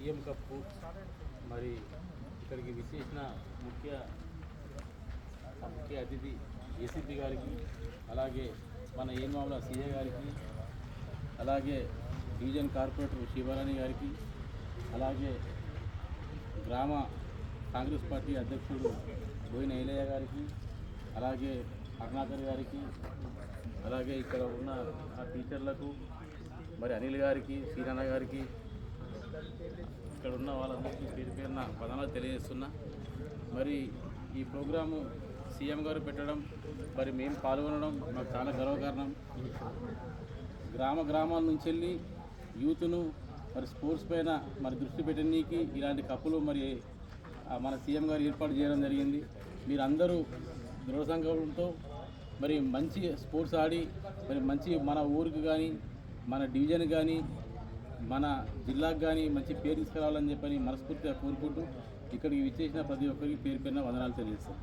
CM cup మరి ఇక్కడికి విచ్చేసిన ముఖ్య అతిథి ఏసీపీ గారికి, అలాగే మన ఏన్మామల సీఏ గారికి, అలాగే డివిజన్ కార్పొరేటర్ శివరాణి గారికి, అలాగే గ్రామ కాంగ్రెస్ పార్టీ అధ్యక్షుడు బోయిన ఐలయ్య గారికి, అలాగే కరుణాకర్ గారికి, అలాగే ఇక్కడ ఉన్న ఆ టీచర్లకు, మరి అనిల్ గారికి, శ్రీనాన్న గారికి, ఇక్కడ ఉన్న వాళ్ళందరికీ పేరు పేరున పదాలు తెలియజేస్తున్నా. మరి ఈ ప్రోగ్రాము సీఎం గారు పెట్టడం, మరి మేము పాల్గొనడం మాకు చాలా గర్వకారణం. గ్రామాల నుంచి వెళ్ళి యూత్ను మరి స్పోర్ట్స్ పైన మరి దృష్టి పెట్టడానికి ఇలాంటి కప్పులు మరి మన సీఎం గారు ఏర్పాటు చేయడం జరిగింది. మీరందరూ దృఢ సంకల్పంతో మరి మంచి స్పోర్ట్స్ ఆడి మరి మంచి మన ఊరికి కానీ, మన డివిజన్ కానీ, మన జిల్లాకు కానీ మంచి పేరు తీసుకురావాలని చెప్పని మనస్ఫూర్తిగా కోరుకుంటూ ఇక్కడికి విచ్చేసిన ప్రతి ఒక్కరికి పేరు పేరున వందనాలు తెలియజేస్తాం.